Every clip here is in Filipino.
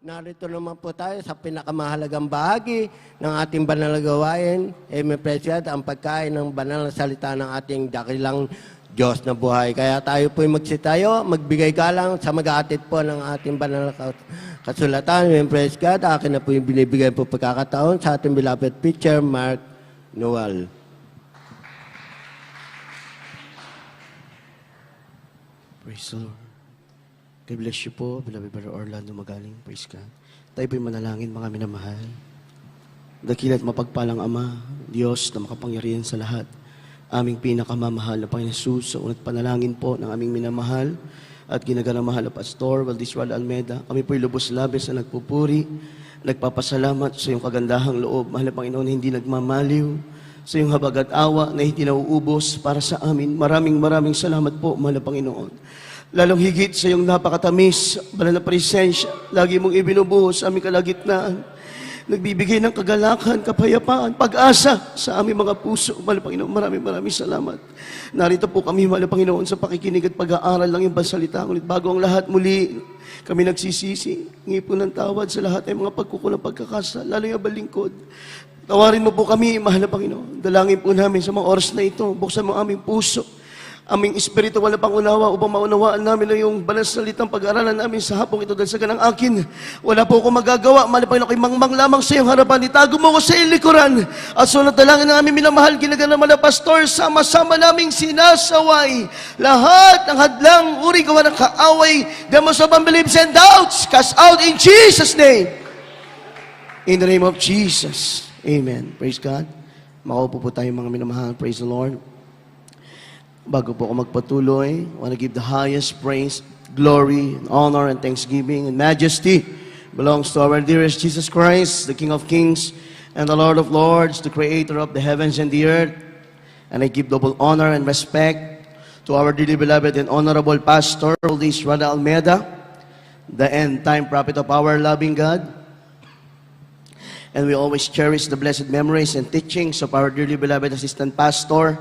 Narito naman po tayo sa pinakamahalagang bahagi ng ating banal na gawain. May presyad ang pagkain ng banal na salita ng ating dakilang Diyos na buhay. Kaya tayo po'y magsitayo, magbigay galang sa mag-aatid po ng ating banal na kasulatan. May presyad, akin na po yung binibigay po pagkakataon sa ating beloved preacher, Mark Noel. Praise the Lord. God bless you po, beloved Brother Orlando Magaling. Praise God. Tayo po'y manalangin, mga minamahal. Dakila at mapagpalang Ama, Diyos na makapangyarihan sa lahat. Aming pinakamamahal na Panginoon Jesus, sa unat panalangin po ng aming minamahal at ginaganamahal na Pastor Valdez Wala Almeda. Kami po'y lubos-labis na nagpupuri, nagpapasalamat sa iyong kagandahang loob. Mahal na Panginoon, hindi nagmamaliw, sa iyong habag at awa na hindi nauubos para sa amin. Maraming salamat po, mahal na Panginoon. Lalong higit sa iyong napakatamis, banal na presensya, lagi mong ibinubuhos sa aming kalagitnaan. Nagbibigay ng kagalakan, kapayapaan, pag-asa sa aming mga puso. Mahal na Panginoon, maraming salamat. Narito po kami, mahal na Panginoon, sa pakikinig at pag-aaral ng iyong salita. Ngunit bago ang lahat, muli kami nagsisisi. Hingi po ng tawad sa lahat ay mga pagkukulang pagkakasala, lalo yung balingkod. Tawarin mo po kami, mahal na Panginoon. Dalangin po namin sa mga oras na ito. Buksan mo aming puso, aming espiritual na pangunawa upang maunawaan namin na yung banal na salitang pag-aaralan namin sa hapong ito dahil sa ganang akin. Wala po akong magagawa. Mahal na Panginoon, ako'y mangmang lamang sa iyong harapan. Itago mo ko sa iyong likuran. At sunod dalangin ng aming minamahal, ginaganaman na pastor, sama-sama naming sinasaway lahat ng hadlang, uri, gawa ng kaaway, demos of unbeliefs and doubts, cast out in Jesus' name. In the name of Jesus. Amen. Praise God. Makaupo po tayo, mga minamahal. Praise the Lord. Bago po ako magpatuloy, I want to give the highest praise, glory, and honor, and thanksgiving, and majesty belongs to our dearest Jesus Christ, the King of Kings, and the Lord of Lords, the Creator of the heavens and the earth. And I give double honor and respect to our dearly beloved and honorable Pastor, Valdez Wala Almeda, the end-time prophet of our loving God. And we always cherish the blessed memories and teachings of our dearly beloved Assistant Pastor,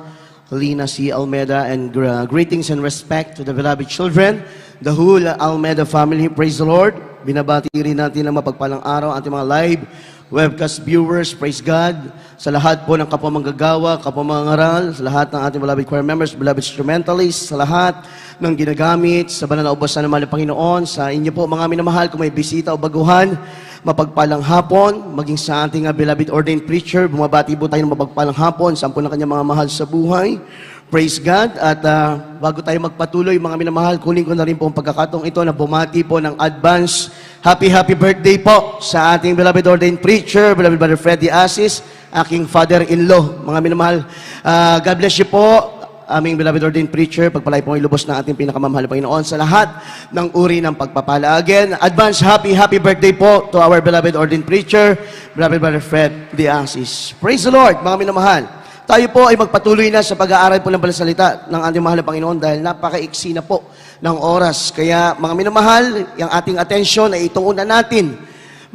Lina C. Almeda, and greetings and respect to the beloved children, the whole Almeda family. Praise the Lord. Binabati rin natin ang mapagpalang araw ating mga live webcast viewers. Praise God. Sa lahat po ng kapwa manggagawa, kapwa mangaral, sa lahat ng ating beloved choir members, beloved instrumentalists, sa lahat ng ginagamit sa banal na ubasan ng mahal na Panginoon, sa inyo po mga minamahal, kung may bisita o baguhan, mapagpalang hapon, maging sa ating beloved ordained preacher, bumabati po tayo ng mapagpalang hapon sa ampun ng kanyang mga mahal sa buhay. Praise God. At bago tayo magpatuloy, mga minamahal, kunin ko na rin po ang pagkakataong ito na bumati po ng advance happy birthday po sa ating beloved ordained preacher, beloved Brother Freddy Asis, aking father-in-law. Mga minamahal, God bless you po, aming beloved ordained preacher. Pagpalay po ang ilubos ng ating pinakamamahal na Panginoon sa lahat ng uri ng pagpapala. Again, advance happy birthday po to our beloved ordained preacher, beloved Brother Fred D. Asis. Praise the Lord, mga minamahal. Tayo po ay magpatuloy na sa pag-aaral po ng salita ng ating mahal na Panginoon dahil napaka-iksi na po ng oras. Kaya mga minamahal, yung ating atensyon ay itong una natin,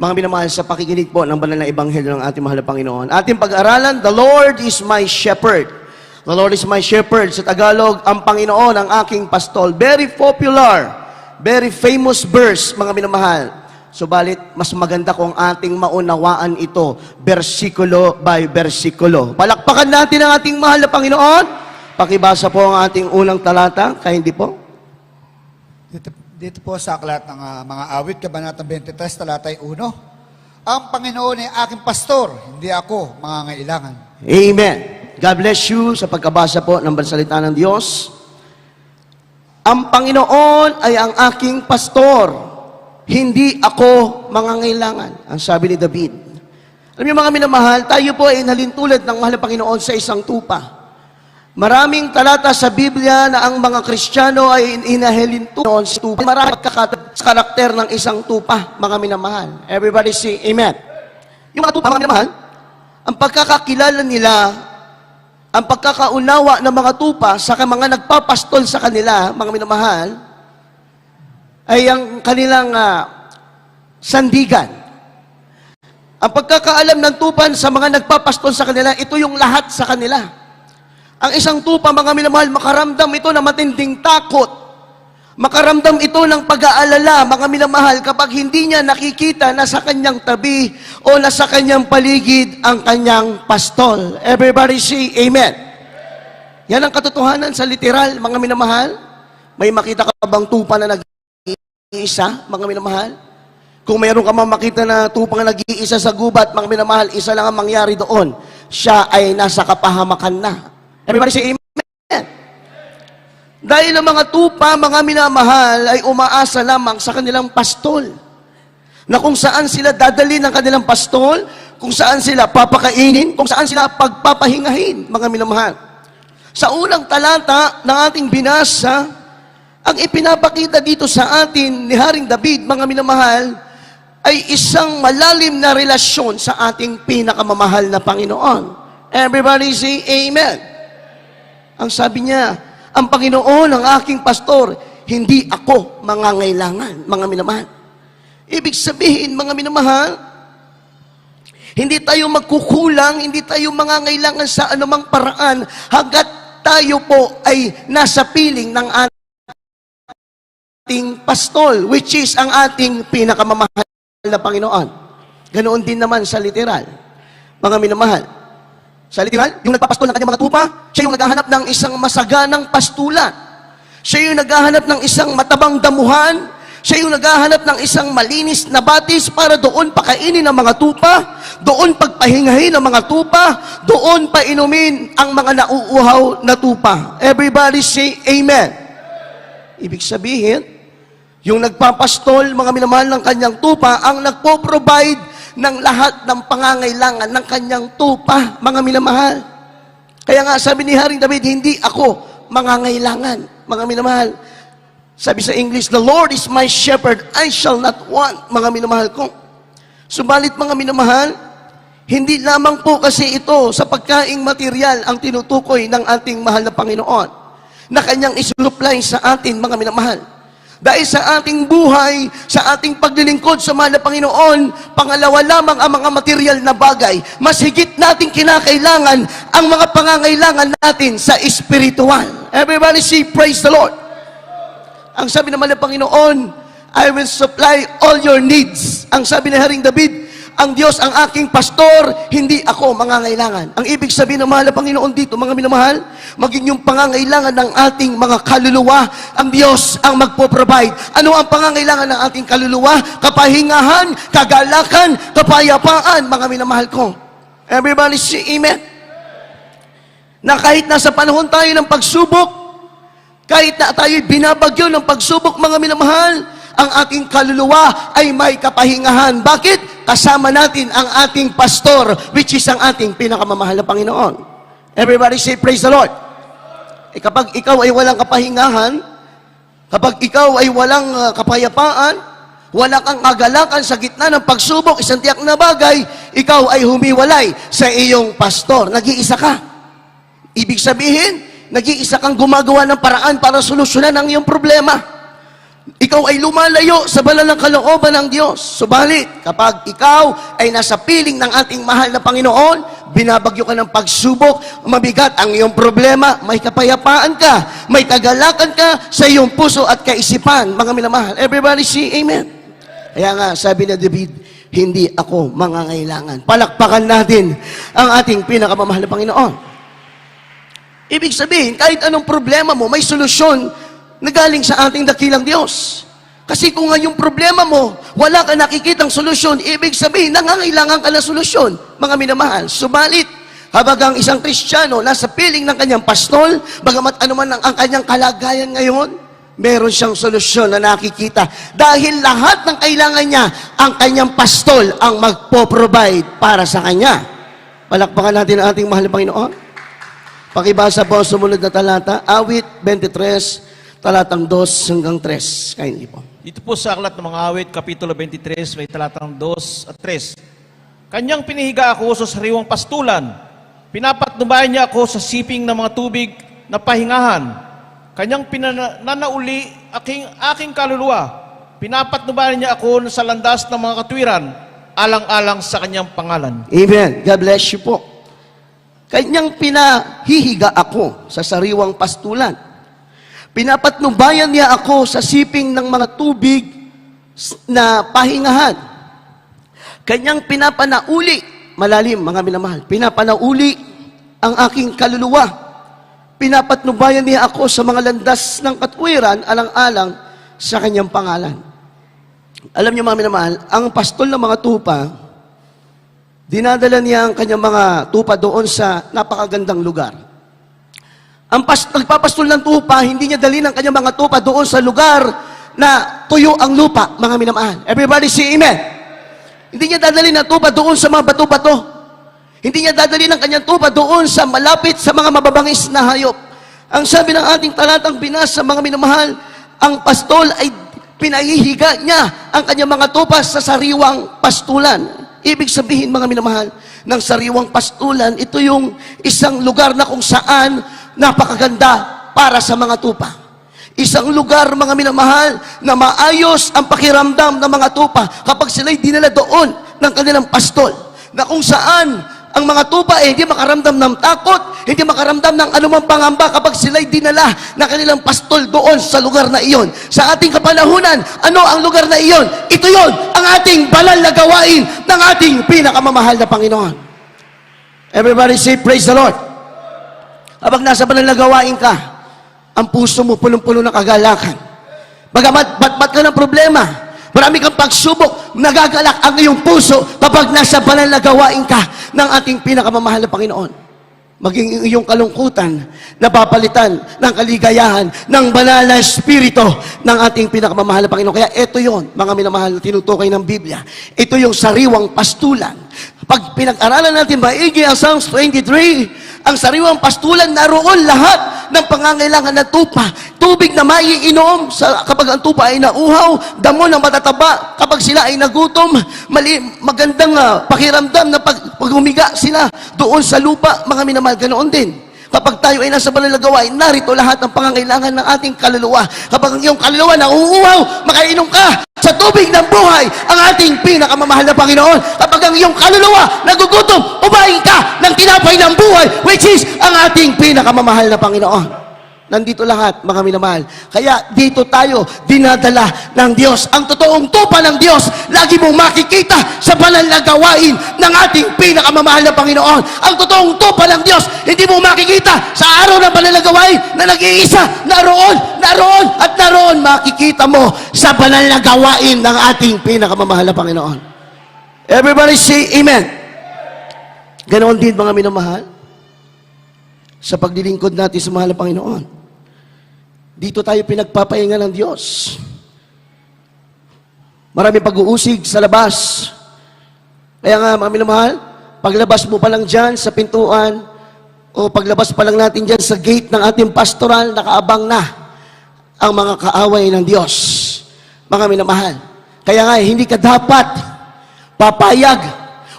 mga minamahal, sa pakikinig po ng banal na ebanghelyo ng ating mahal na Panginoon. Ating pag-aralan, the Lord is my shepherd. The Lord is my shepherd. Sa Tagalog, ang Panginoon ang aking pastol. Very popular, very famous verse, mga minamahal. Subalit, mas maganda kung ating maunawaan ito, versikulo by versikulo. Palakpakan natin ang ating mahal na Panginoon. Pakibasa po ang ating unang talata, kaya hindi po? Dito po sa aklat ng mga awit, Kabanatang 23, talatay 1. Ang Panginoon ay aking pastor, hindi ako mangangailangan. Amen. God bless you sa pagkabasa po ng salita ng Diyos. Ang Panginoon ay ang aking pastor, hindi ako mangangailangan. Ang sabi ni David. Alam niyo mga minamahal, tayo po ay nalintulad ng mahal na Panginoon sa isang tupa. Maraming talata sa Biblia na ang mga Kristiyano ay inahalintulad sa tupa. Maraming karakter ng isang tupa, mga minamahal. Everybody say amen. Yung mga tupa, mga minamahal, ang pagkakakilala nila, ang pagkakaunawa ng mga tupa sa mga nagpapastol sa kanila, mga minamahal, ay ang kanilang sandigan. Ang pagkakaalam ng tupan sa mga nagpapastol sa kanila, ito yung lahat sa kanila. Ang isang tupa, mga minamahal, makaramdam ito na matinding takot Makaramdam ito ng pag-aalala, mga minamahal, kapag hindi niya nakikita na sa kanyang tabi o nasa kanyang paligid ang kanyang pastol. Everybody say Amen. Yan ang katotohanan sa literal, mga minamahal. May makita ka bang tupa na nag-iisa, mga minamahal? Kung mayroon ka mang makita na tupang nag-iisa sa gubat, mga minamahal, isa lang ang mangyari doon. Siya ay nasa kapahamakan na. Everybody say Amen. Dahil ang mga tupa, mga minamahal, ay umaasa lamang sa kanilang pastol. Na kung saan sila dadalhin ng kanilang pastol, kung saan sila papakainin, kung saan sila pagpapahingahin, mga minamahal. Sa unang talata ng ating binasa, ang ipinapakita dito sa atin ni Haring David, mga minamahal, ay isang malalim na relasyon sa ating pinakamamahal na Panginoon. Everybody say Amen. Ang sabi niya, ang Panginoon ang aking pastor, hindi ako mangangailangan, mga minamahal. Ibig sabihin, mga minamahal, hindi tayo magkukulang, hindi tayo mangangailangan sa anumang paraan hanggat tayo po ay nasa piling ng ating pastol, which is ang ating pinakamamahal na Panginoon. Ganoon din naman sa literal, mga minamahal. Sa literal, yung nagpapastol ng kanyang mga tupa, siya yung naghahanap ng isang masaganang pastulan. Siya yung naghahanap ng isang matabang damuhan. Siya yung naghahanap ng isang malinis na batis para doon pakainin ang mga tupa, doon pagpahingahin ang mga tupa, doon painumin ang mga nauuhaw na tupa. Everybody say Amen. Ibig sabihin, yung nagpapastol, mga minamahal ng kanyang tupa, ang nagpo-provide ng lahat ng pangangailangan ng kanyang tupa, mga minamahal. Kaya nga, sabi ni Haring David, hindi ako mangangailangan, mga minamahal. Sabi sa English, the Lord is my shepherd, I shall not want, mga minamahal ko. Subalit, mga minamahal, hindi lamang po kasi ito sa pagkaing material ang tinutukoy ng ating mahal na Panginoon na kanyang isusupply sa atin, mga minamahal. Dahil sa ating buhay, sa ating paglilingkod sa mahal na Panginoon, pangalawa lamang ang mga material na bagay. Mas higit nating kinakailangan ang mga pangangailangan natin sa espiritual. Everybody say, praise the Lord. Ang sabi ng mahal na Panginoon, I will supply all your needs. Ang sabi ni Haring David, ang Diyos ang aking pastor, hindi ako mangangailangan. Ang ibig sabihin ng mahal na Panginoon dito, mga minamahal, maging yung pangangailangan ng ating mga kaluluwa, ang Diyos ang magpo-provide. Ano ang pangangailangan ng ating kaluluwa? Kapahingahan, kagalakan, kapayapaan, mga minamahal ko. Everybody say Amen. Na kahit nasa panahon tayo ng pagsubok, kahit na tayo'y binabagyo ng pagsubok, mga minamahal, ang ating kaluluwa ay may kapahingahan. Bakit? Kasama natin ang ating pastor, which is ang ating pinakamamahal na Panginoon. Everybody say, praise the Lord. Kapag ikaw ay walang kapahingahan, kapag ikaw ay walang kapayapaan, wala kang agalakan sa gitna ng pagsubok, isang tiyak na bagay, ikaw ay humiwalay sa iyong pastor. Nag-iisa ka. Ibig sabihin, nag-iisa kang gumagawa ng paraan para solusyonan ang iyong problema. Ikaw ay lumalayo sa banal ng kalooban ng Diyos. Subalit, kapag ikaw ay nasa piling ng ating mahal na Panginoon, binabagyo ka ng pagsubok, mabigat ang iyong problema, may kapayapaan ka, may kagalakan ka sa iyong puso at kaisipan, mga minamahal. Everybody say Amen. Kaya nga, sabi na David, hindi ako mangangailangan. Palakpakan natin ang ating pinakamamahal na Panginoon. Ibig sabihin, kahit anong problema mo, may solusyon na galing sa ating dakilang Diyos. Kasi kung nga yung problema mo, wala ka nakikitang solusyon, ibig sabihin, nangangailangan ka ng solusyon, mga minamahal. Subalit, habang ang isang Kristiyano nasa piling ng kanyang pastol, bagamat anuman ang kanyang kalagayan ngayon, meron siyang solusyon na nakikita. Dahil lahat ng kailangan niya, ang kanyang pastol ang magpo-provide para sa kanya. Palakpakan natin ang ating mahal na Panginoon. Pakibasa po ang sumunod na talata, Awit 23, talatang 2 hanggang 3. Kindly po. Dito po sa Aklat ng mga Awit, Kapitulo 23, may talatang 2 at 3. Kanyang pinihiga ako sa sariwang pastulan. Pinapatnubayan niya ako sa siping ng mga tubig na pahingahan. Kanyang pinanauli aking kaluluwa. Pinapatnubayan niya ako sa landas ng mga katwiran, alang-alang sa kanyang pangalan. Amen. God bless you po. Kanyang pinahihiga ako sa sariwang pastulan. Pinapatnubayan niya ako sa siping ng mga tubig na pahingahan. Kanyang pinapanauli, malalim mga minamahal, pinapanauli ang aking kaluluwa. Pinapatnubayan niya ako sa mga landas ng katwiran, alang-alang sa kanyang pangalan. Alam niyo mga minamahal, ang pastol ng mga tupa, dinadala niya ang kanyang mga tupa doon sa napakagandang lugar. Ang nagpapastol ng tupa, hindi niya dalhin ang kanyang mga tupa doon sa lugar na tuyo ang lupa, mga minamahal. Everybody say amen. Hindi niya dadalhin ang tupa doon sa mga bato-bato. Hindi niya dadalhin ang kanyang tupa doon sa malapit sa mga mababangis na hayop. Ang sabi ng ating talatang binasa, mga minamahal, ang pastol ay pinahihiga niya ang kanyang mga tupa sa sariwang pastulan. Ibig sabihin, mga minamahal, ng sariwang pastulan, ito yung isang lugar na kung saan napakaganda para sa mga tupa. Isang lugar, mga minamahal, na maayos ang pakiramdam ng mga tupa kapag sila'y dinala doon ng kanilang pastol, na kung saan ang mga tupa hindi makaramdam ng takot, hindi makaramdam ng anumang pangamba kapag sila'y dinala ng kanilang pastol doon sa lugar na iyon. Sa ating kapanahunan, ano ang lugar na iyon? Ito yon, ang ating banal na gawain ng ating pinakamamahal na Panginoon. Everybody say, praise the Lord. Kapag nasa banal na gawain ka, ang puso mo punong-puno ng kagalakan. Bagamat bat ka ng problema, marami kang pagsubok, nagagalak ang iyong puso kapag nasa banal na gawain ka ng ating pinakamamahal na Panginoon. Maging iyong kalungkutan, napapalitan ng kaligayahan ng banal na Espiritu ng ating pinakamamahal na Panginoon. Kaya ito yon, mga minamahal na tinutukoy ng Biblia. Ito yung sariwang pastulan. Pag pinag-aralan natin maigi ang Psalms 23, ang sariwang pastulan, naroon lahat ng pangangailangan ng tupa. Tubig na maiinom kapag ang tupa ay nauhaw, damo ng matataba kapag sila ay nagutom, magandang pakiramdam na pag humiga sila doon sa lupa, mga minamahal, ganoon din. Kapag tayo ay nasa banal na gawain, narito lahat ng pangangailangan ng ating kaluluwa. Kapag ang iyong kaluluwa nauuhaw, makainom ka sa tubig ng buhay, ang ating pinakamamahal na Panginoon. Kapag ang iyong kaluluwa nagugutom, umain ka ng tinapay ng buhay, which is ang ating pinakamamahal na Panginoon. Nandito lahat, mga minamahal. Kaya dito tayo dinadala ng Diyos. Ang totoong tupa ng Diyos, lagi mong makikita sa banal na gawain ng ating pinakamamahal na Panginoon. Ang totoong tupa ng Diyos, hindi mo makikita sa araw ng banal na gawain na nag-iisa, naroon at naroon makikita mo sa banal na gawain ng ating pinakamamahal na Panginoon. Everybody say amen. Ganoon din, mga minamahal, sa paglilingkod natin sa mahal na Panginoon. Dito tayo pinagpapahinga ng Diyos. Marami pag-uusig sa labas. Kaya nga, mga minamahal, paglabas mo pa lang dyan sa pintuan, o paglabas pa lang natin dyan sa gate ng ating pastoral, nakaabang na ang mga kaaway ng Diyos. Mga minamahal. Kaya nga, hindi ka dapat papayag.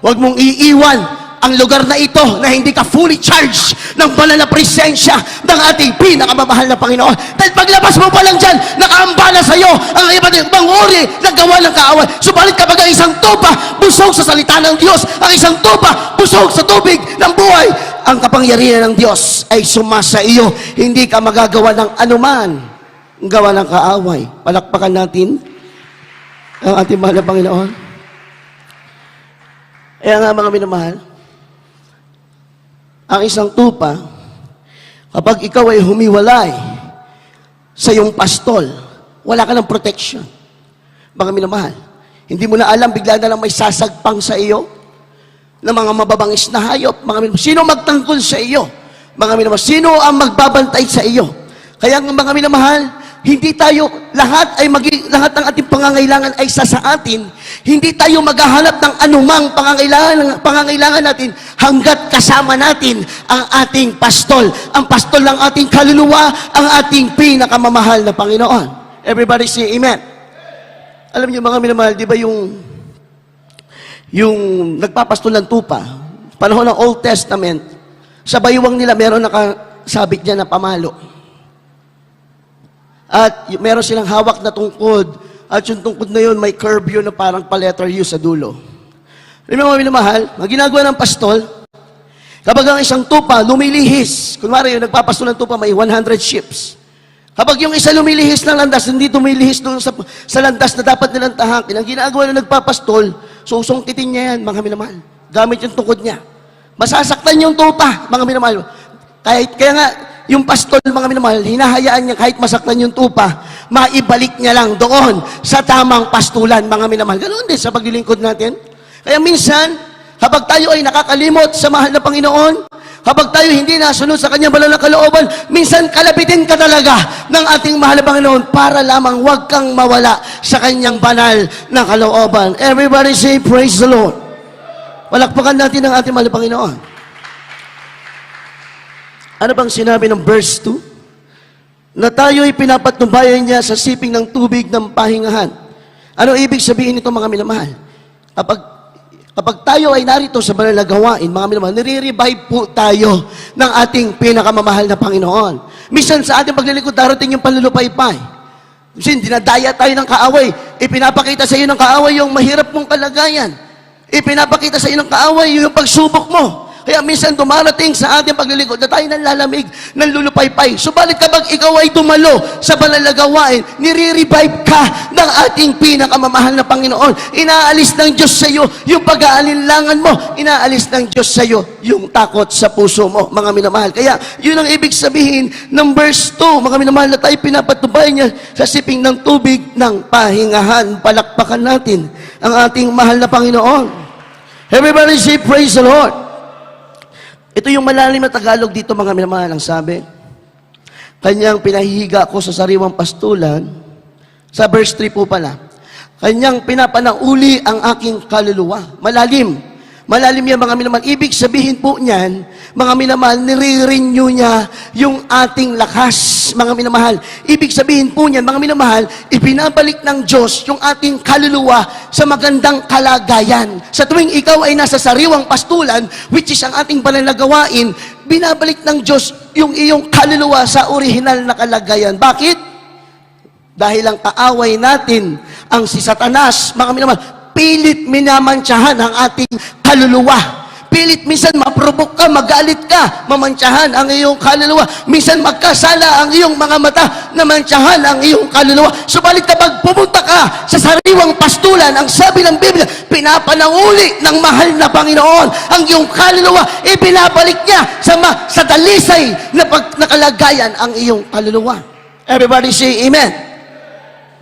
Huwag mong iiwan ang lugar na ito na hindi ka fully charged ng banal na presensya ng ating pinakamamahal na Panginoon. Dahil paglabas mo pa lang dyan, nakaambala sa iyo ang iba't ibang uri ng gawa ng kaaway. Subalit kapag ang isang tupa busog sa salita ng Diyos, ang isang tupa busog sa tubig ng buhay, ang kapangyarihan ng Diyos ay sumasa iyo. Hindi ka magagawa ng anuman gawa ng kaaway. Palakpakan natin ang ating mahal na Panginoon. Kaya nga, mga minamahal, ang isang tupa, kapag ikaw ay humiwalay sa iyong pastol, wala ka ng protection. Mga minamahal, hindi mo na alam, bigla na lang may sasagpang sa iyo ng mga mababangis na hayop. Mga minamahal, sino magtangkol sa iyo? Mga minamahal, sino ang magbabantay sa iyo? Kaya mga minamahal, hindi tayo, lahat ng ating pangangailangan ay sa atin. Hindi tayo maghahanap ng anumang pangangailangan natin hanggat kasama natin ang ating pastol. Ang pastol ng ating kaluluwa, ang ating pinakamamahal na Panginoon. Everybody say amen. Alam niyo, mga minamahal, di ba yung nagpapastol ng tupa, panahon ng Old Testament, sa baywang nila meron nakasabit dyan na pamalo. At meron silang hawak na tungkod. At yung tungkod na yun, may curve yun na parang pa-letter U sa dulo. Alam mo, mga minamahal, ang ginagawa ng pastol, kapag ang isang tupa lumilihis, kunwari yung nagpapastol ng tupa, may 100 ships. Habang yung isa lumilihis ng landas, hindi tumilihis doon sa landas na dapat nilang tahakin. Ang ginagawa na nagpapastol, susungkitin niya yan, mga minamahal. Gamit yung tukod niya. Masasaktan yung tupa, mga minamahal. Kaya nga, yung pastol, mga minamahal, hinahayaan niya kahit masaktan yung tupa, maibalik niya lang doon sa tamang pastulan, mga minamahal. Ganoon din sa paglilingkod natin. Kaya minsan, habang tayo ay nakakalimot sa mahal na Panginoon, habang tayo hindi nasunod sa kanyang banal na kalooban, minsan kalabitin ka talaga ng ating mahal na Panginoon para lamang huwag kang mawala sa kanyang banal na kalooban. Everybody say, praise the Lord. Palakpakan natin ang ating mahal na Panginoon. Ano bang sinabi ng verse 2? Na tayo ay pinapatnubayan niya sa siping ng tubig ng pahingahan. Ano ibig sabihin nito, mga minamahal? Kapag tayo ay narito sa banal na gawain, mga minamahal, nire-revive po tayo ng ating pinakamamahal na Panginoon. Minsan sa ating paglilingkod, darating yung panlulupaypay. Minsan, dinadaya tayo ng kaaway. Ipinapakita sa iyo ng kaaway yung mahirap mong kalagayan. Ipinapakita sa iyo ng kaaway yung pagsubok mo. Kaya minsan dumarating sa ating paglilingkod na tayo nanlalamig, nanlulupaypay. Subalit kapag ikaw ay dumalo sa banal na gawain, nire-revive ka ng ating pinakamamahal na Panginoon. Inaalis ng Diyos sa iyo yung pag-aalinlangan mo. Inaalis ng Diyos sa iyo yung takot sa puso mo, mga minamahal. Kaya yun ang ibig sabihin ng verse 2, mga minamahal, na tayo pinapatubay niya sa siping ng tubig ng pahingahan. Palakpakan natin ang ating mahal na Panginoon. Everybody say, praise the Lord. Ito yung malalim na Tagalog dito, mga minamahal, ang sabi. Kanyang pinahihiga ko sa sariwang pastulan. Sa verse 3 po pala. Kanyang pinapanauli ang aking kaluluwa. Malalim. Malalim yan, mga minamahal. Ibig sabihin po niyan, mga minamahal, nire-renew niya yung ating lakas, mga minamahal. Ibig sabihin po niyan, mga minamahal, ipinabalik ng Diyos yung ating kaluluwa sa magandang kalagayan. Sa tuwing ikaw ay nasa sariwang pastulan, which is ang ating banal na gawain, binabalik ng Diyos yung iyong kaluluwa sa orihinal na kalagayan. Bakit? Dahil ang kaaway natin, ang si Satanas, mga minamahal, pilit minamantsahan ang ating kaluluwa. Pilit minsan maprovoke ka, magalit ka, mamantsahan ang iyong kaluluwa. Minsan magkasala ang iyong mga mata, namantsahan ang iyong kaluluwa. Subalit kapag pumunta ka sa sariwang pastulan, ang sabi ng Biblia, pinapananguli ng mahal na Panginoon ang iyong kaluluwa, ibinabalik niya sa dalisay na nakalagayan ang iyong kaluluwa. Everybody say amen.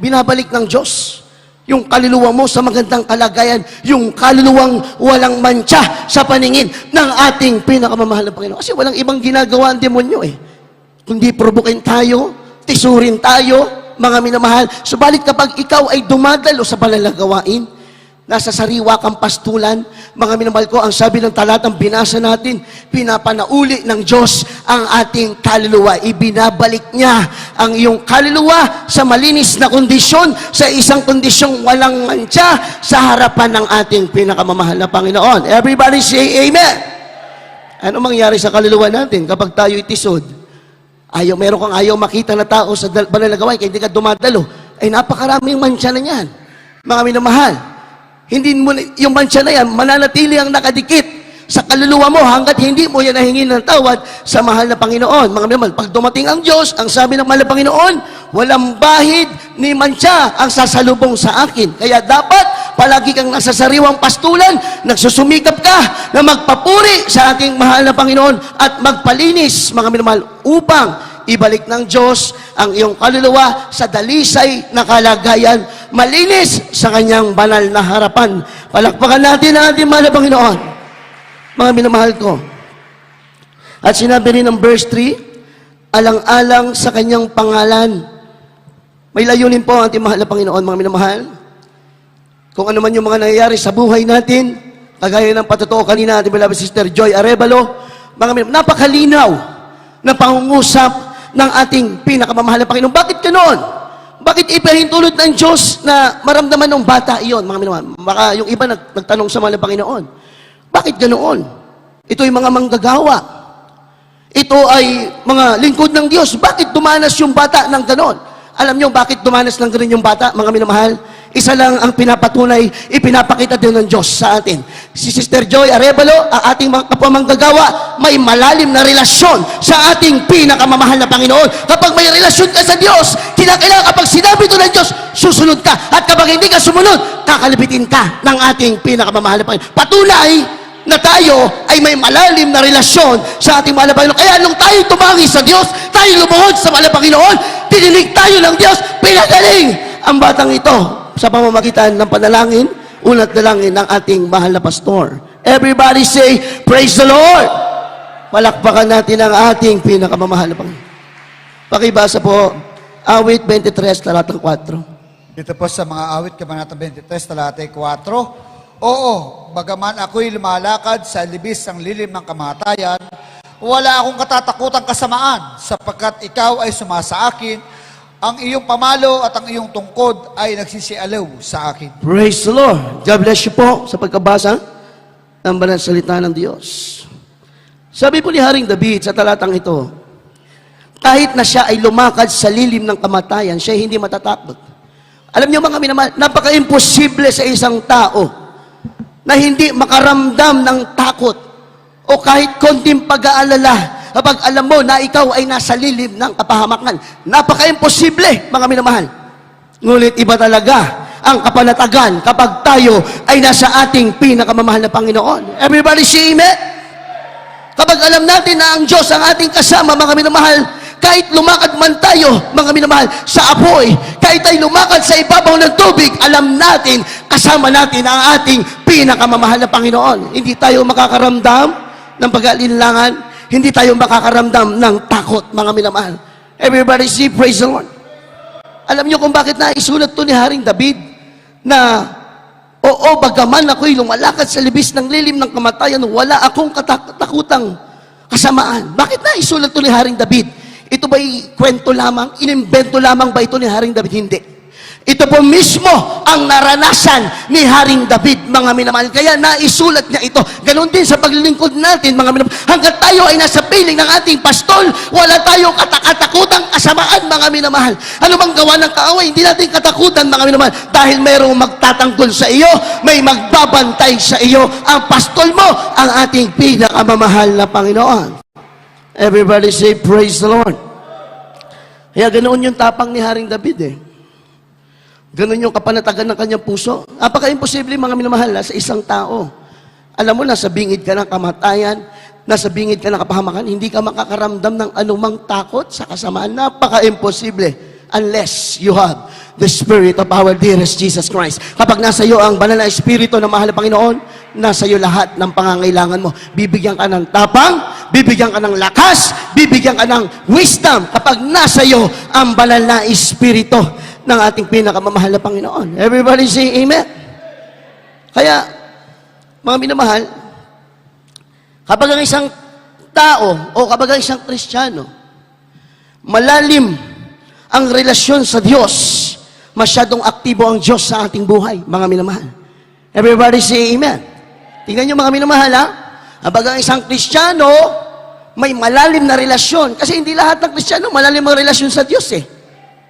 Binabalik ng Diyos yung kaluluwa mo sa magandang kalagayan, yung kaluluwang walang mantsa sa paningin ng ating pinakamamahal na Panginoon. Kasi walang ibang ginagawa ang demonyo kundi provokin tayo, tisurin tayo, mga minamahal. Subalit kapag ikaw ay dumadalo sa banal na gawain, nasa sariwa kang pastulan, mga minamahal ko, ang sabi ng talatang binasa natin, pinapanauli ng Diyos ang ating kaluluwa. Ibinabalik niya ang iyong kaluluwa sa malinis na kondisyon, sa isang kondisyong walang mantsa sa harapan ng ating pinakamamahal na Panginoon. Everybody say amen. Ano mangyari sa kaluluwa natin kapag tayo itisod? Meron kang ayaw makita na tao sa banal na gawain, kaya hindi ka dumadalo. Ay napakaraming mantsa na yan, mga minamahal. Hindi mo, yung mantsa na yan, mananatili ang nakadikit sa kaluluwa mo hanggat hindi mo yan nahingin ng tawad sa mahal na Panginoon. Mga minamahal, pag dumating ang Diyos, ang sabi ng mahal na Panginoon, walang bahid ni mantsa ang sasalubong sa akin. Kaya dapat palagi kang nasa sariwang pastulan, nagsusumikap ka na magpapuri sa ating mahal na Panginoon at magpalinis, mga minamahal, upang ibalik ng Diyos ang iyong kaluluwa sa dalisay na kalagayan, malinis sa kanyang banal na harapan. Palakpakan natin ang ating mahal na Panginoon, mga minamahal ko. At sinabi rin ng verse 3, alang-alang sa kanyang pangalan. May layunin po ang ating mahal na Panginoon, mga minamahal. Kung ano man yung mga nangyayari sa buhay natin, kagaya ng patotoo kanina ating beloved Sister Joy Arevalo, mga minamahal, napakalinaw na pangungusap ng ating pinakamamahal na Panginoon. Bakit ganoon? Bakit ipahintulot ng Diyos na maramdaman ng bata iyon, mga minamahal? Baka yung iba nagtanong sa mahal na Panginoon, bakit ganoon? Ito ay mga manggagawa. Ito ay mga lingkod ng Diyos. Bakit dumanas yung bata ng ganoon? Alam niyo bakit dumanas ng ganoon yung bata, mga minamahal? Isa lang ang pinapatunay, ipinapakita din ng Diyos sa atin. Si Sister Joy Arevalo, ang ating mga kapwamanggagawa, may malalim na relasyon sa ating pinakamamahal na Panginoon. Kapag may relasyon ka sa Diyos, kinakailangan kapag sinabi ito ng Diyos, susunod ka. At kapag hindi ka sumunod, kakalibitin ka ng ating pinakamamahal na Panginoon. Patunay na tayo ay may malalim na relasyon sa ating mahal na Panginoon. Kaya nung tayo tumangi sa Diyos, tayo lumuhod sa mahal na Panginoon, dinilig tayo ng Diyos, pinagaling ang batang ito sa pamamagitan ng panalangin, unat dalangin ng ating mahal na pastor. Everybody say, praise the Lord! Palakpakan natin ang ating pinakamamahal na Panginoon. Pakibasa po, awit 23, talatang 4. Dito po sa mga awit, Kabanata 23, talatay 4. Oo, bagaman ako'y lumalakad sa libis ng lilim ng kamatayan, wala akong katatakutang kasamaan, sapagkat ikaw ay sumasa akin, ang iyong pamalo at ang iyong tungkod ay nagsisialaw sa akin. Praise the Lord! God bless you po sa pagkabasa ng banal salita ng Diyos. Sabi po ni Haring David sa talatang ito, kahit na siya ay lumakad sa lilim ng kamatayan, siya ay hindi matatakot. Alam niyo mga minamahal, napaka-imposible sa isang tao na hindi makaramdam ng takot o kahit konting pag-aalala kapag alam mo na ikaw ay nasa lilim ng kapahamakan. Napaka-imposible, mga minamahal. Ngunit iba talaga ang kapanatagan kapag tayo ay nasa ating pinakamamahal na Panginoon. Everybody say amen? Kapag alam natin na ang Diyos ang ating kasama, mga minamahal, kahit lumakad man tayo, mga minamahal, sa apoy, kahit tayo lumakad sa ibabaw ng tubig, alam natin, kasama natin ang ating pinakamamahal na Panginoon. Hindi tayo makakaramdam ng pag-aalinlangan, hindi tayo makakaramdam ng takot, mga minamahal. Everybody say, praise the Lord. Alam niyo kung bakit naisulat to ni Haring David na, oo, bagaman ako'y lumalakad sa libis ng lilim ng kamatayan, wala akong katakutang kasamaan. Bakit naisulat to ni Haring David? Ito ba'y kwento lamang? Inimbento lamang ba ito ni Haring David? Hindi. Ito po mismo ang naranasan ni Haring David, mga minamahal. Kaya naisulat niya ito. Ganon din sa paglilingkod natin, mga minamahal. Hanggat tayo ay nasa piling ng ating pastol, wala tayong katakutan kasamaan, mga minamahal. Ano bang gawa ng kaaway? Hindi natin katakutan, mga minamahal. Dahil mayroong magtatanggol sa iyo, may magbabantay sa iyo. Ang pastol mo, ang ating pinakamamahal na Panginoon. Everybody say, praise the Lord. Kaya ganoon yung tapang ni Haring David eh. Ganon yung kapanatagan ng kanyang puso. Napaka-imposible, mga minamahal, sa isang tao. Alam mo, nasa bingid ka ng kamatayan, nasa bingid ka ng kapahamakan, hindi ka makakaramdam ng anumang takot sa kasamaan. Napaka-imposible unless you have the Spirit of our dearest Jesus Christ. Kapag nasa iyo ang banal na Espiritu ng mahal na Panginoon, nasa iyo lahat ng pangangailangan mo. Bibigyan ka ng tapang, bibigyan ka ng lakas, bibigyan ka ng wisdom kapag nasa iyo ang banal na Espiritu ng ating pinakamamahal na Panginoon. Everybody say amen. Kaya, mga minamahal, kapag ang isang tao o kapag ang isang Kristiyano, malalim ang relasyon sa Diyos, masyadong aktibo ang Diyos sa ating buhay, mga minamahal. Everybody say amen. Tingnan nyo, mga minamahal, ha? Kapag ang isang Kristiyano, may malalim na relasyon. Kasi hindi lahat ng Kristiyano malalim ang relasyon sa Diyos eh.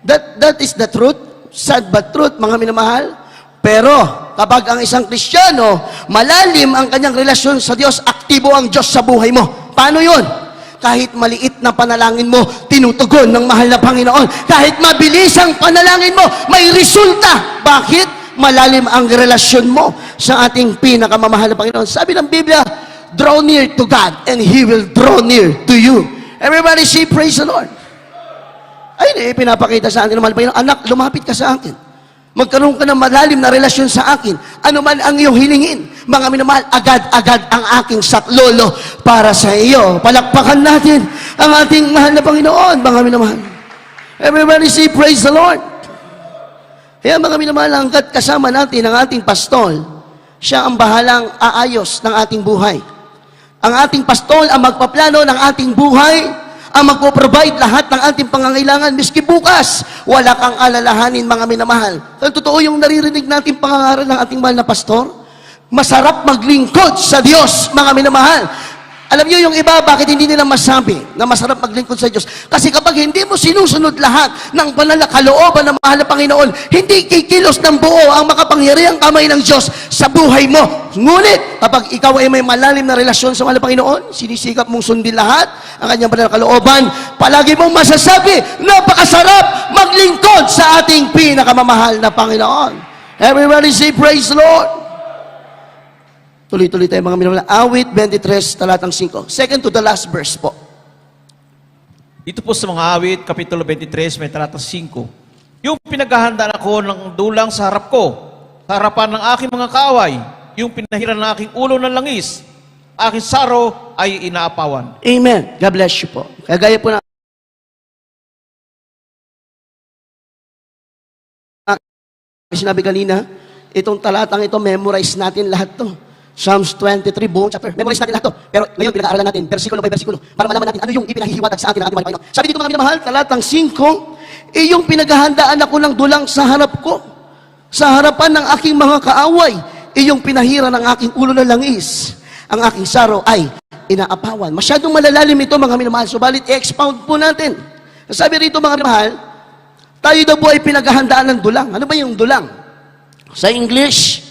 That is the truth, sad but truth, mga minamahal. Pero, kapag ang isang Kristiyano, malalim ang kanyang relasyon sa Diyos, aktibo ang Diyos sa buhay mo. Paano yun? Kahit maliit na panalangin mo, tinutugon ng mahal na Panginoon. Kahit mabilis ang panalangin mo, may resulta. Bakit? Malalim ang relasyon mo sa ating pinakamamahal na Panginoon. Sabi ng Biblia, draw near to God and He will draw near to you. Everybody say, praise the Lord. Ay, pinapakita sa atin ng mahal na Panginoon, anak, lumapit ka sa akin. Magkaroon ka ng malalim na relasyon sa akin. Ano man ang iyong hilingin, mga minamahal, agad-agad ang aking saklolo para sa iyo. Palakpakan natin ang ating mahal na Panginoon, mga minamahal. Everybody say, praise the Lord. Kaya mga minamahal, hanggat kasama natin ang ating pastol, siya ang bahalang aayos ng ating buhay. Ang ating pastol ang magpaplano ng ating buhay, ang magpo-provide lahat ng ating pangangailangan. Miski bukas, wala kang alalahanin, mga minamahal. Kaya totoo yung naririnig natin pangangaral ng ating mahal na pastor. Masarap maglingkod sa Diyos, mga minamahal. Alam niyo yung iba, bakit hindi nila masabi na masarap maglingkod sa Diyos? Kasi kapag hindi mo sinusunod lahat ng banal na kalooban ng mahal na Panginoon, hindi kikilos ng buo ang makapangyarihang kamay ng Diyos sa buhay mo. Ngunit, kapag ikaw ay may malalim na relasyon sa mahal na Panginoon, sinisikap mong sundin lahat ang kanyang banal na kalooban, palagi mong masasabi, napakasarap maglingkod sa ating pinakamamahal na Panginoon. Everybody say, praise the Lord. Tuloy-tuloy tayo mga minamahal. Awit 23, talatang 5. Second to the last verse po. Dito po sa mga awit, Kapitulo 23, may talatang 5. Yung pinaghahandaan ako ng dulang sa harap ko, sa harapan ng aking mga kaaway, yung pinahiran ng aking ulo ng langis, aking saro ay inaapawan. Amen. God bless you po. Kagaya po na sinabi kanina, itong talatang ito, memorize natin lahat to. Psalms 23, buong chapter. Memorize natin lahat to. Pero ngayon, pinag-aaralan natin, versikulo by versikulo, para malaman natin ano yung ipinahihiwatag sa atin ng ating Panginoon. Sabi dito mga minamahal, talatang 5, yung pinaghahandaan ako ng dulang sa harap ko, sa harapan ng aking mga kaaway, yung pinahira ng aking ulo ng langis, ang aking saro ay inaapawan. Masyadong malalalim ito mga minamahal, subalit i-expound po natin. Sabi rito mga minamahal, tayo daw po ay pinaghahandaan ng dulang. Ano ba yung dulang? Sa English,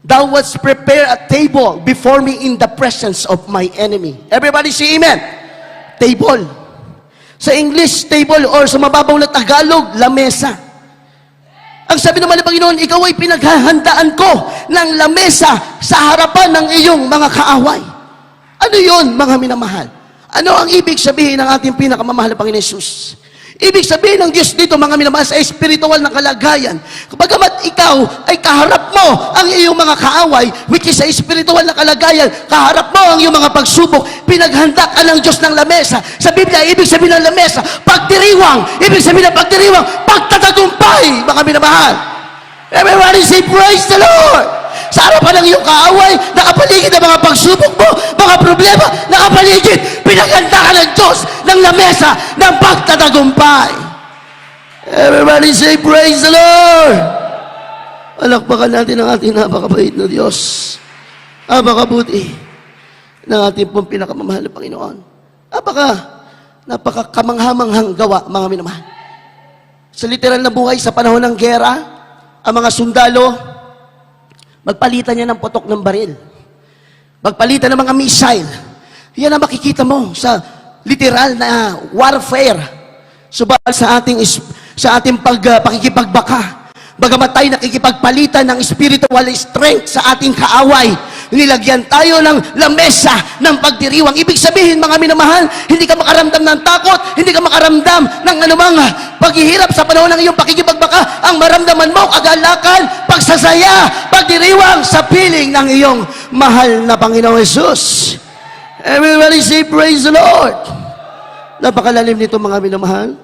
thou wouldst prepare a table before me in the presence of my enemy. Everybody say amen. Table. Sa English, table, or sa mababaw na Tagalog, lamesa. Ang sabi ng Panginoon, ikaw ay pinaghahandaan ko ng lamesa sa harapan ng iyong mga kaaway. Ano yun, mga minamahal? Ano ang ibig sabihin ng ating pinakamamahal na Panginoon Jesus? Ibig sabihin ng Diyos dito, mga minamahal, sa espiritual na kalagayan. Kapagamat ikaw ay kaharap mo ang iyong mga kaaway, which is sa espiritual na kalagayan, kaharap mo ang iyong mga pagsubok, pinaghanda ka ng Diyos ng lamesa. Sa Biblia, ibig sabihin ng lamesa, pagdiriwang. Ibig sabihin ng pagdiriwang, pagtatagumpay, mga minamahal. Everybody say, praise the Lord! Sa harapan ng iyong kaaway, nakapaligid ang mga pagsubok mo, mga problema, nakapaligid, pinaghanda ka ng Diyos ng lamesa ng pagtatagumpay. Everybody say, praise the Lord! Palakpakan natin ang ating napakabait na Diyos. Napakabuti ng ating pong pinakamamahal na Panginoon. Napakakamanghamanghang gawa, mga minamahal. Sa literal na buhay, sa panahon ng gera, ang mga sundalo, magpalitan niya ng putok ng baril. Magpalitan ng mga missile. Yan ang makikita mo sa literal na warfare. Subalit sa ating pakikipagbaka, bagamat tayo nakikipagpalitan ng spiritual strength sa ating kaaway, nilagyan tayo ng lamesa ng pagdiriwang. Ibig sabihin, mga minamahal, hindi ka makaramdam ng takot, hindi ka makaramdam ng anumang paghihirap sa panahon ng iyong pakikipagbaka. Ang maramdaman mo, kagalakan, pagsasaya, pagdiriwang sa piling ng iyong mahal na Panginoong Jesus. Everybody say, praise the Lord! Napakalalim nito, mga minamahal.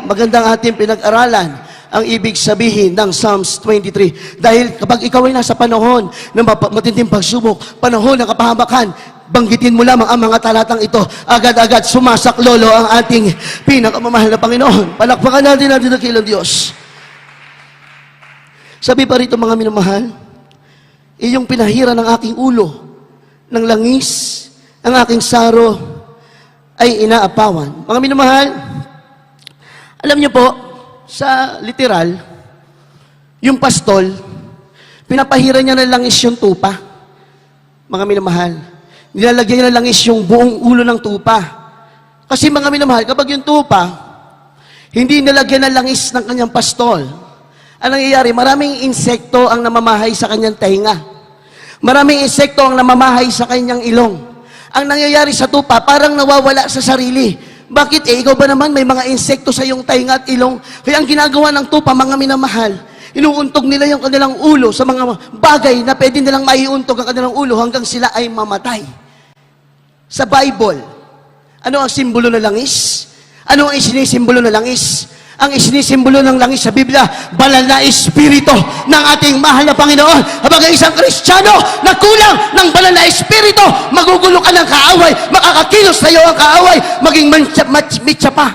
Magandang ating pinag-aralan ang ibig sabihin ng Psalms 23. Dahil kapag ikaw ay nasa panahon ng matinding pagsubok, panahon ng kapahamakan, banggitin mo lamang ang mga talatang ito, agad-agad sumasaklolo ang ating pinakamamahal na Panginoon. Palakpakan natin ang dakilang Diyos. Sabi pa rito, mga minamahal, iyong pinahira ng aking ulo, ng langis, ang aking saro ay inaapawan. Mga minamahal, alam niyo po, sa literal, yung pastol, pinapahira niya ng langis yung tupa. Mga minamahal, nilalagyan niya ng langis yung buong ulo ng tupa. Kasi mga minamahal, kapag yung tupa, hindi nilagyan ng langis ng kanyang pastol, ang nangyayari, maraming insekto ang namamahay sa kanyang tainga. Maraming insekto ang namamahay sa kanyang ilong. Ang nangyayari sa tupa, parang nawawala sa sarili. Bakit? Ikaw ba naman may mga insekto sa iyong tainga at ilong? Kaya ang ginagawa ng tupa, mga minamahal, inuuntog nila yung kanilang ulo sa mga bagay na pwede nilang maiuntog ang kanilang ulo hanggang sila ay mamatay. Sa Bible, ano ang simbolo ng langis? Ano ang isinisimbolo ng langis? Ang isinisimbolo ng langis sa Biblia, banal na espiritu ng ating mahal na Panginoon. Kapag isang Kristiyano na kulang ng banal na espiritu, magugulo ka ng kaaway, makakakilos sa iyo ang kaaway, maging mitsa pa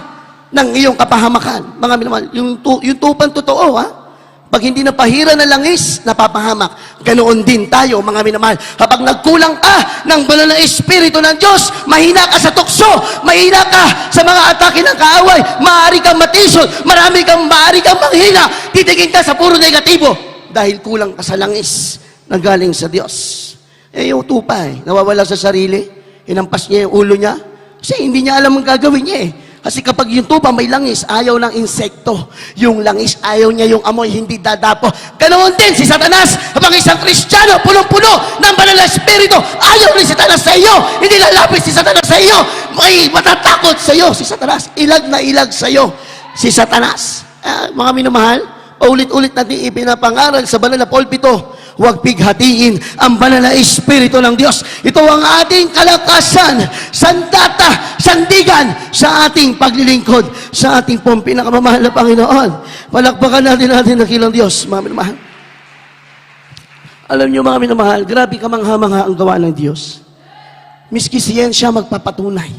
ng iyong kapahamakan. Mga minamahal, yung tupang totoo, ha? Pag hindi napahira ng langis, napapahamak. Ganoon din tayo, mga minamahal. Kapag nagkulang ka ng banal na Espiritu ng Diyos, mahina ka sa tukso, mahina ka sa mga atake ng kaaway, maaari kang matisod, maaari kang manghina, titigin ka sa puro negatibo dahil kulang ka sa langis na galing sa Diyos. Yung tupa nawawala sa sarili, hinampas niya yung ulo niya, kasi hindi niya alam ang gagawin niya Kasi kapag yung tupa may langis, ayaw ng insekto. Yung langis, ayaw niya yung amoy, hindi dadapo. Ganoon din si Satanas. Kapag isang Kristiyano, punong-puno ng banal na Espiritu, ayaw rin si Satanas sa iyo. Hindi lalapit si Satanas sa iyo. May matatakot sa iyo si Satanas. Ilag na ilag sa iyo si Satanas. Mga minamahal, paulit-ulit natin ipinapangaral sa banal na pulpito, huwag pighatiin ang banal na Espiritu ng Diyos. Ito ang ating kalakasan, sandata, sandigan sa ating paglilingkod, sa ating pong pinakamamahal na Panginoon. Palakpakan natin dakilang Diyos, mga minamahal. Alam niyo, mga minamahal, grabe kamangha-mangha ang gawa ng Diyos. Miski siyensya magpapatunay.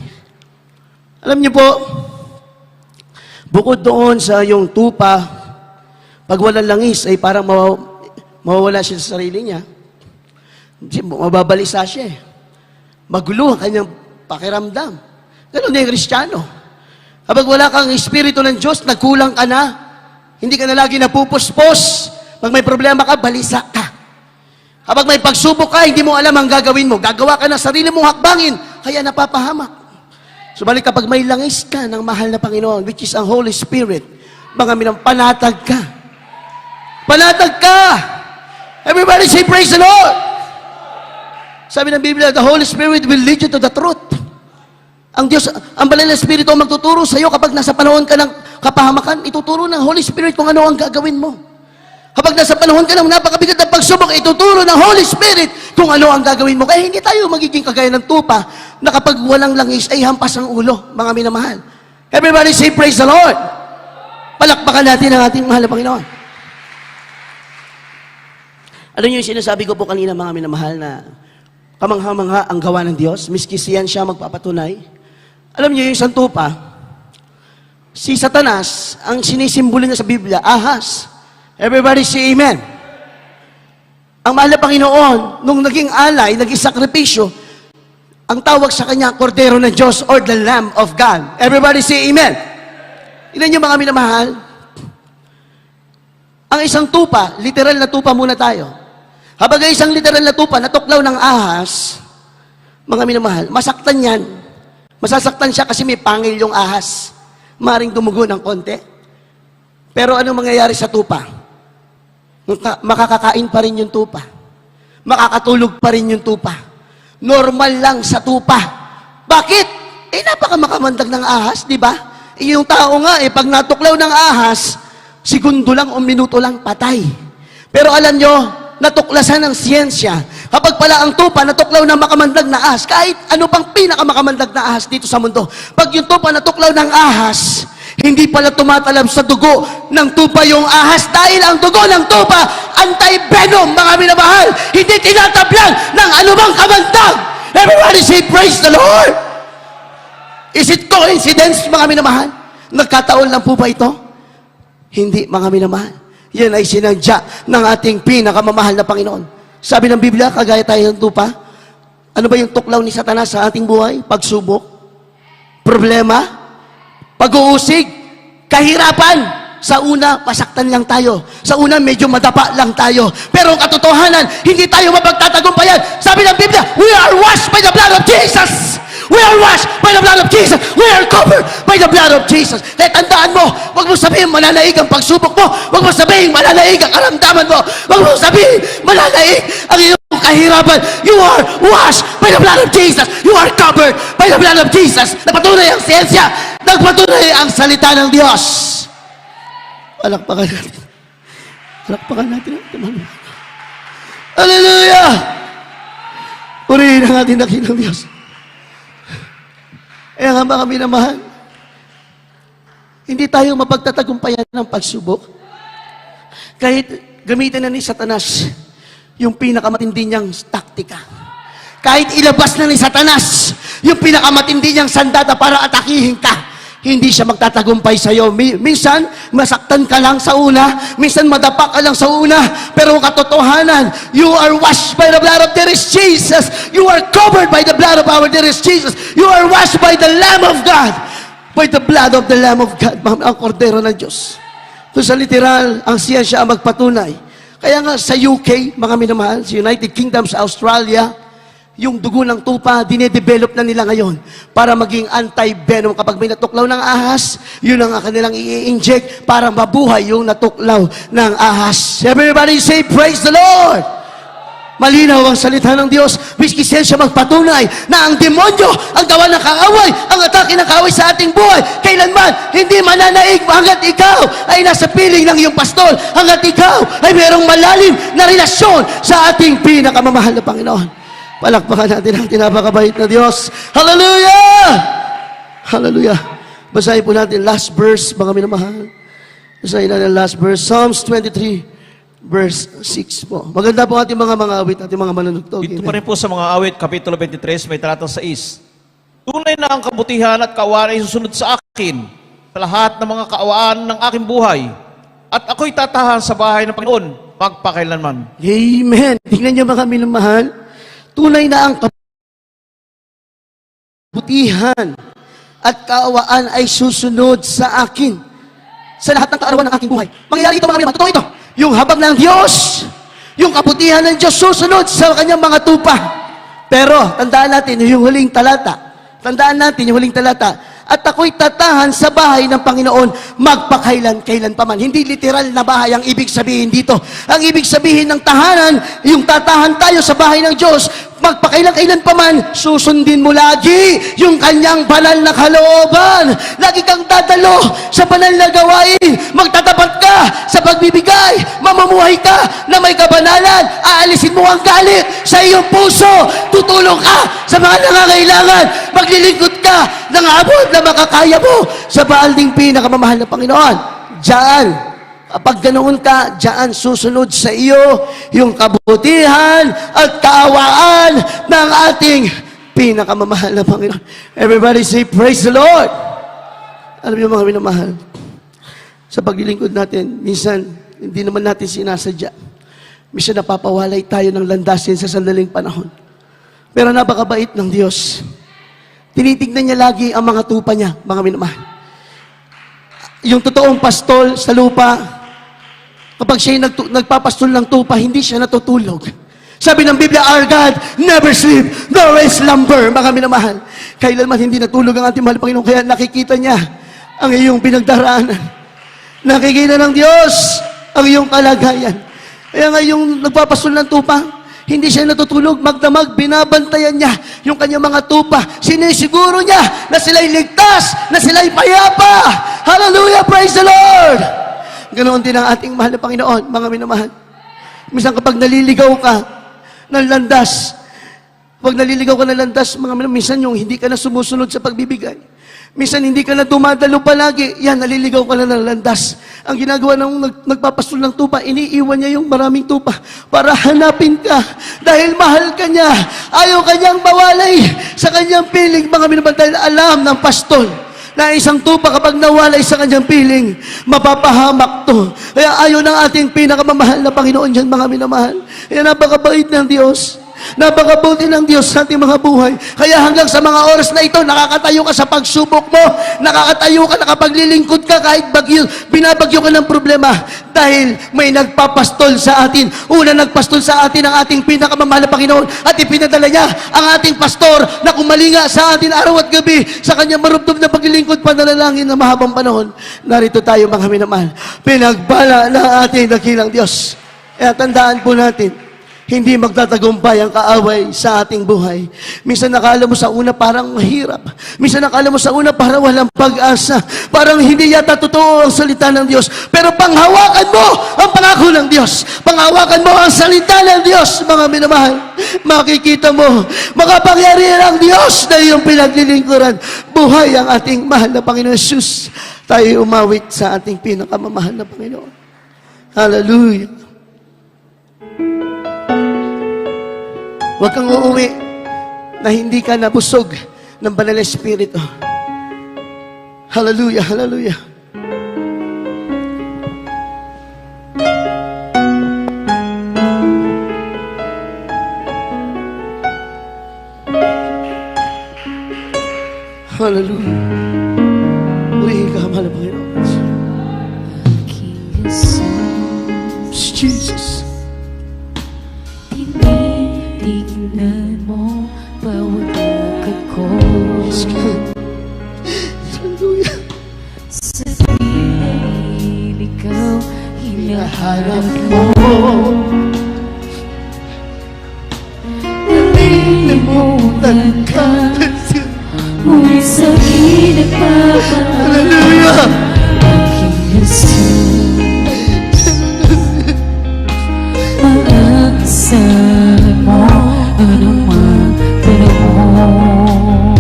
Alam niyo po, bukod doon sa yung tupa, pag walang langis ay parang mawawala siya sa sarili niya. Mababalisa siya Magulo ang kanyang pakiramdam. Ganun na yung Kristiyano. Kapag wala kang Espiritu ng Diyos, nagkulang ka na. Hindi ka na lagi napupuspos. Pag may problema ka, balisa ka. Kapag may pagsubok ka, hindi mo alam ang gagawin mo. Gagawa ka ng sarili mong hakbangin, kaya napapahamak. Subalit kapag may langis ka ng mahal na Panginoon, which is ang Holy Spirit, mga panatag ka. Panatag ka! Everybody say, praise the Lord! Sabi ng Biblia, the Holy Spirit will lead you to the truth. Ang Diyos, ang banal na Espiritu ang magtuturo sa iyo kapag nasa panahon ka ng kapahamakan, ituturo ng Holy Spirit kung ano ang gagawin mo. Kapag nasa panahon ka ng napakabigat ng pagsubok, ituturo ng Holy Spirit kung ano ang gagawin mo. Kaya hindi tayo magiging kagaya ng tupa na kapag walang langis ay hampas ang ulo, mga minamahal. Everybody say, praise the Lord! Palakpakan natin ang ating mahal na Panginoon. Ano yung sinasabi ko po kanina, mga minamahal, na kamangha-mangha ang gawa ng Diyos, miski siyan siya magpapatunay. Alam niyo yung isang tupa, si Satanas, ang sinisimbolo niya sa Biblia, ahas. Everybody say amen. Ang mahal na Panginoon, nung naging alay, naging sakripisyo, ang tawag sa kanya, Kordero ng Diyos or the Lamb of God. Everybody say amen. Ilan niyo, mga minamahal? Ang isang tupa, literal na tupa muna tayo. Habang isang literal na tupa, natuklaw ng ahas, mga minamahal, masaktan yan. Masasaktan siya kasi may pangil yung ahas. Maring dumugo ng konti. Pero anong mangyayari sa tupa? Makakakain pa rin yung tupa. Makakatulog pa rin yung tupa. Normal lang sa tupa. Bakit? Napakamamandag ng ahas, di ba? Yung tao nga, pag natuklaw ng ahas, segundo lang o minuto lang, patay. Pero alam nyo, natuklasan ng siyensya. Kapag pala ang tupa natuklaw ng makamandag na ahas, kahit ano pang pinakamakamandag na ahas dito sa mundo, pag yung tupa natuklaw ng ahas, hindi pala tumatalab sa dugo ng tupa yung ahas dahil ang dugo ng tupa, anti-venom, mga minamahal, hindi tinatablan ng anumang kamandag. Everybody say, praise the Lord! Is it coincidence, mga minamahal? Nagkataon lang po ba ito? Hindi, mga minamahal. Yan ay sinadya ng ating pinakamamahal na Panginoon. Sabi ng Biblia, kagaya tayo ng tupa, ano ba yung tuklaw ni Satanas sa ating buhay? Pagsubok, problema, pag-uusig, kahirapan. Sa una, pasaktan lang tayo. Sa una, medyo madapa lang tayo. Pero ang katotohanan, hindi tayo mapagtatagumpayan. Sabi ng Biblia, we are washed by the blood of Jesus. We are washed by the blood of Jesus. We are covered by the blood of Jesus. Kaya tandaan mo, huwag mo sabihin mananaig ang pagsubok mo. Huwag mo sabihin mananaig ang karamdaman mo. Huwag mo sabihin mananaig ang iyong kahirapan. You are washed by the blood of Jesus. You are covered by the blood of Jesus. Napatunay ang siyensya. Nagpatunay ang salita ng Diyos. Palakpakan natin. Palakpakan natin. Hallelujah! Purihin ang ating dakilang Diyos. Kaya nga mga minamahal, hindi tayo mapagtatagumpayan ng pagsubok. Kahit gamitin na ni Satanas yung pinakamatindi niyang taktika. Kahit ilabas na ni Satanas yung pinakamatindi niyang sandata para atakihin ka. hindi siya magtatagumpay sa iyo. Minsan, masaktan ka lang sa una, minsan madapa ka lang sa una, pero ang katotohanan, you are washed by the blood of dearest Jesus. You are covered by the blood of our dearest Jesus. You are washed by the Lamb of God. By the blood of the Lamb of God, ang kordero ng Diyos. So sa literal, ang siyensya ang magpatunay. Kaya nga sa UK, mga minamahal, sa United Kingdom, sa Australia, yung dugo ng tupa, dinedevelop na nila ngayon para maging anti-venom. Kapag may natuklaw ng ahas, yun ang kanilang i-inject para mabuhay yung natuklaw ng ahas. Everybody say, praise the Lord! Malinaw ang salita ng Diyos, whiskey siya magpatunay na ang demonyo, ang gawa ng kaaway, ang atake ng kaaway sa ating buhay, kailanman hindi mananaig hanggat ikaw ay nasa piling ng iyong pastol, hanggat ikaw ay mayroong malalim na relasyon sa ating pinakamamahal na Panginoon. Palakpakan natin ang tinapakabait na Diyos. Hallelujah! Hallelujah! Basahin po natin last verse, mga minamahal. Basahin natin last verse, Psalms 23, verse 6 po. Maganda po ating mga awit, ating mga manunugtog. Dito pa rin po sa mga awit, Kapitulo 23, may talatang 6. Tunay na ang kabutihan at kaawaan ay susunod sa akin sa lahat ng mga kaawaan ng aking buhay. At ako'y tatahan sa bahay ng Panginoon magpakailanman. Amen. Tingnan niyo mga minamahal. Tunay na ang kabutihan at kaawaan ay susunod sa akin sa lahat ng kaarawan ng aking buhay. Mangyayari ito mga minamahal. Totoo ito. Yung habag ng Diyos, yung kabutihan ng Diyos susunod sa kanyang mga tupa. Pero, tandaan natin yung huling talata. Tandaan natin yung huling talata. At ako'y tatahan sa bahay ng Panginoon magpakailan-kailan pa man. Hindi literal na bahay ang ibig sabihin dito. Ang ibig sabihin ng tahanan, yung tatahan tayo sa bahay ng Diyos, magpakailan-kailan pa man, susundin mo lagi yung kanyang banal na kalooban. Lagi kang dadalo sa banal na gawain. Magtatapat ka sa pagbibigay. Mamumuhay ka na may kabanalan. Aalisin mo ang galit sa iyong puso. Tutulong ka sa mga nangangailangan. Maglilingkod ka ng abot na makakaya mo sa baalding pinakamamahal na Panginoon. Diyan, kapag ganoon ka, diyan susunod sa iyo yung kabutihan at kaawaan ng ating pinakamamahal na Panginoon. Everybody say, praise the Lord! Alam niyo mga minamahal, sa paglilingkod natin, minsan, hindi naman natin sinasadya. Minsan napapawalay tayo ng landasin sa sandaling panahon. Pero napakabait ng Diyos. Tinitignan niya lagi ang mga tupa niya, mga minamahal. Yung totoong pastol sa lupa, kapag siya'y nagpapastol ng tupa, hindi siya natutulog. Sabi ng Biblia, our God never sleep, nor is slumber, mga minamahal. Kailanman hindi natulog ang ating mahal na Panginoon, kaya nakikita niya ang iyong pinagdaraanan. Nakikita ng Diyos ang iyong kalagayan. Kaya nga yung nagpapastol ng tupa, hindi siya natutulog, magdamag, binabantayan niya yung kanyang mga tupa. Sinisiguro niya na sila'y ligtas, na sila'y payapa. Hallelujah, praise the Lord! Ganoon din ang ating mahal na Panginoon, mga minamahal. Minsan kapag naliligaw ka ng landas, mga minamahal, minsan yung hindi ka na sumusunod sa pagbibigay. Minsan hindi ka na dumadalo palagi, yan, naliligaw ka na ng landas. Ang ginagawa ng nagpapastol ng tupa, iniiwan niya yung maraming tupa para hanapin ka. Dahil mahal ka niya, ayaw kanyang mawalay sa kanyang piling, mga minamahal, dahil alam ng pastol na isang tupa kapag nawalay sa kanyang piling, mapapahamak to. Kaya ayaw ng ating pinakamamahal na Panginoon dyan, mga minamahal. Kaya napakabait ng Diyos. Napakabuti ng Diyos sa ating mga buhay. Kaya hanggang sa mga oras na ito, nakakatayo ka sa pagsubok mo, nakakatayo ka, nakapaglilingkod ka kahit binabagyo ka ng problema. Dahil may nagpapastol sa atin. Una, nagpastol sa atin ang ating pinakamamahal na Panginoon at ipinadala niya ang ating pastor na kumalinga sa atin araw at gabi sa kanyang marubdob na paglilingkod, panalangin na mahabang panahon. Narito tayo, mga minamahal. Pinagbala ng ating dakilang Diyos. Kaya tandaan po natin, hindi magtatagumpay ang kaaway sa ating buhay. Minsan nakala mo sa una parang mahirap. Minsan nakala mo sa una parang walang pag-asa. Parang hindi yata totoo ang salita ng Diyos. Pero panghawakan mo ang pangako ng Diyos. Panghawakan mo ang salita ng Diyos, mga minamahal. Makikita mo, makapangyarihan ang Diyos na iyong pinaglilingkuran. Buhay ang ating mahal na Panginoon Jesus. Tayo umawit sa ating pinakamamahal na Panginoon. Hallelujah. Huwag kang uuwi na hindi ka nabusog ng banal na Espiritu. Hallelujah, hallelujah. Hallelujah. Purihin ka, mahal na Panginoon. Jesus. Tinitignan mo bawat lakad ko. Yes, God. Hallelujah. Sa tuwing ikaw hinahanap mo, nalilimutan ka, ngunit sa'kin nagpapahal. Hallelujah. Aking Jesus, maaasahan mo anumang panahon.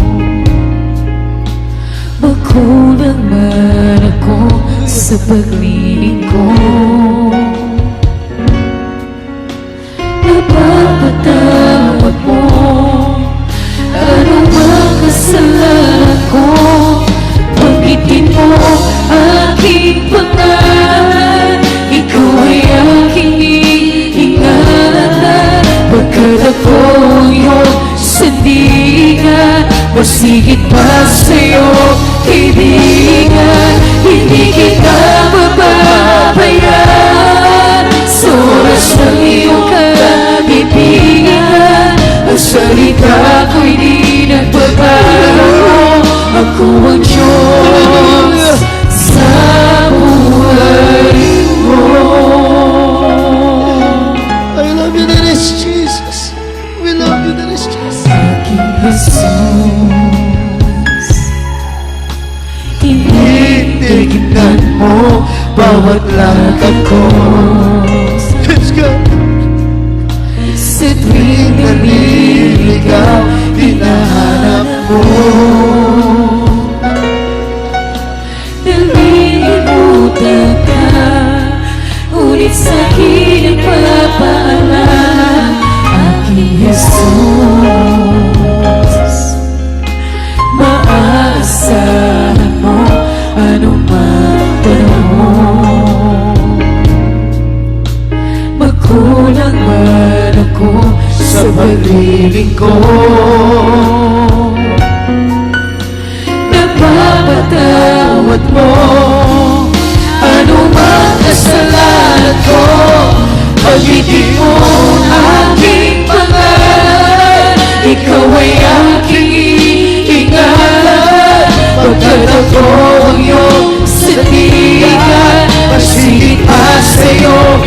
Magkulang man ako sa paglilingkod, napapatawad mo anumang kasalanan ko. Banggitin mo aking pangalan, ikaw ay aking iingatan. Pagkat ako ang iyong sandigan, mas higit pa sa'yo, kaibigan. Hindi kita mapapabayaan sa oras ng iyong kaibigan. Ang salita ko'y di nagbabago. Ako ang Diyos sa buhay mo. I love you, that is Jesus. We love you, that is Jesus. Aking Jesus, tinitignan mo bawat lakad ko. Yes, God. Sa tuwing naliligaw, hinahanap mo. Nalilimutan ka, ngunit sa'kin nagpapaalam. Aking Jesus, maaasahan mo anumang panahon. Magkulang man ako sa paglilingkod, napapatawad mo anumang kasalanan ko. Pag-ibig mo aking pangalan, ikaw ay aking iingalan. Pagkat ako ang iyong sandigan, mas higit pa sa'yo,